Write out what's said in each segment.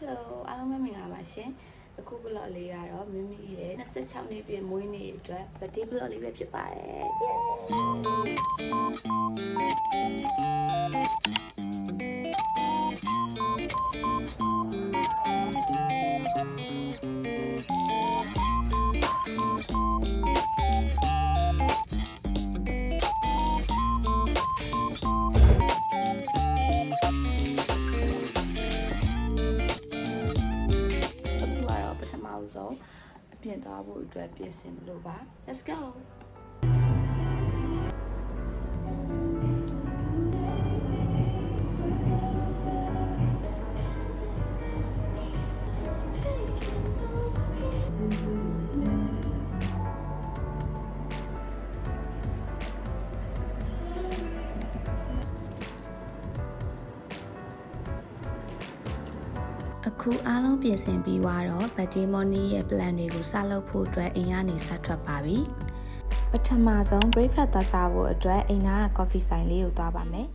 Hello အားလုံးပဲမင်္ဂလာပါရှင်အခု vlog လေးကတော့မိမိရဲ့26နှစ်ပြည့်မွေးနေ့အတွက် birthday vlog လေးပဲဖြစ်ပါတယ်ဆုံးအပြင်သွားဖို့အတွက်ပြင်ဆင်လို့ပါ Let's go အခုအားလုံးပြင်ဆင်ပြီးသွားတော့ birthday morning ရဲ့ plan တွေကိုစလုပ်ဖို့အတွက်အိမ်ကနေစထွက်ပါပြီပထမဆုံး breakfast သွားစားဖို့အတွက်အိမ်နာက coffee ဆိုင်လေးကိုသွားပါမယ်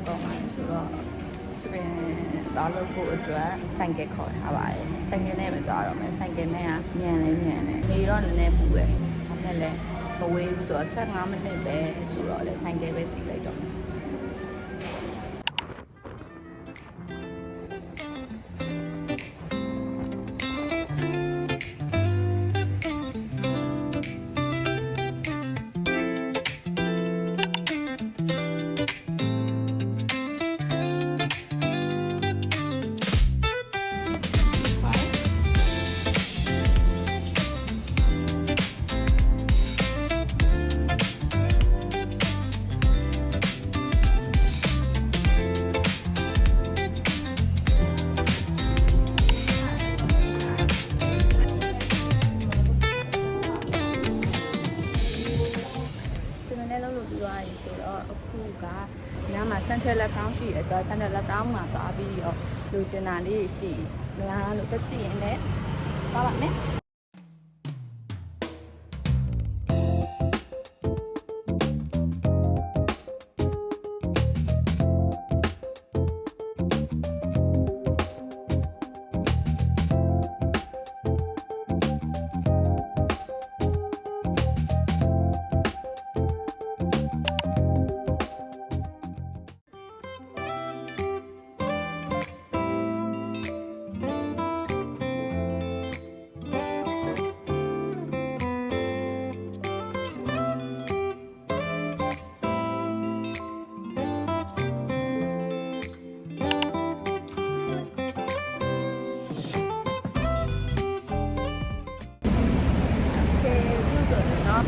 တော့မှဆိုတော့စပင်သွားလို့ဖို့အတွက်ဆိုင်ကယ်ခေါ်ထားပါတယ်ဆိုင်ကယ်နဲ့ပဲသွားတော့မယ်ဆိုင်ကယ်နဲ့ကမြန်လဲမြန်တယ်နေတော့နည်းနည်းပူပဲဒါပေမဲ့လည်းမဝေးဘူးဆိုတော့15မိနစ်ပဲဆိုတော့လေဆိုင်ကယ်ပဲစီးလိုက်တော့မယ်ညမှာ central lockdown ရှိရဆိုတော့ central lockdown မှာသွားပြီးတော့လူချင်တာလေးရှိလားလို့တက်ကြည့်ရင်လည်းသွားပါမယ်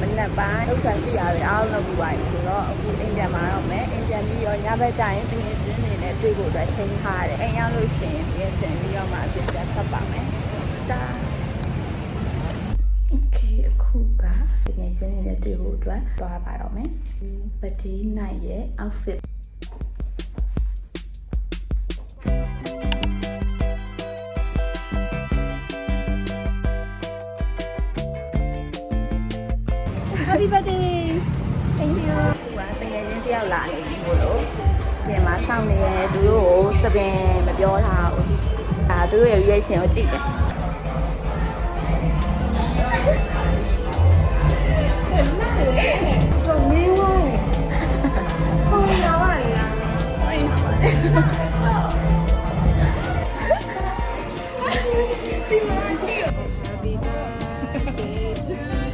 မနက်ပိုင်းလှုပ်ရှားရှိရတယ်အားလုံးလုပ်ပြီးပါပြီဆိုတော့အခုအိမ်ပြန်มาတော့မယ်အိမ်ပြန်ပြီးတော့ညဘက်ကျရင်ပြင်ကျင်းနေနဲ့တွေ့ဖို့အတွက်ချိန်ထားရတယ်အိမ်ရောက်လို့ရှိရင်ပြင်ဆင်ပြီးတော့မှအပြင်ပြန်ဆက်ပါမယ်တာโอเคအခုကပြင်ကျင်းနေနဲ့တွေ့ဖို့အတွက်သွားပါတော့မယ် birthday night ရဲ့ outfit Happy birthday thank you ဟိုကတကယ်ချင်းတယောက်လာနေပြီမို့လို့ပြင်မှာစောင့်နေတယ်သူတို့ကိုစပင်မပြောထားဘူးသူတို့ရဲ့ reaction ကိုကြည့်တယ်တော့မင်းဝိုင်းဟိုလာပါလားဟိုလာပါဒီမှာကြည့် Happy birthday to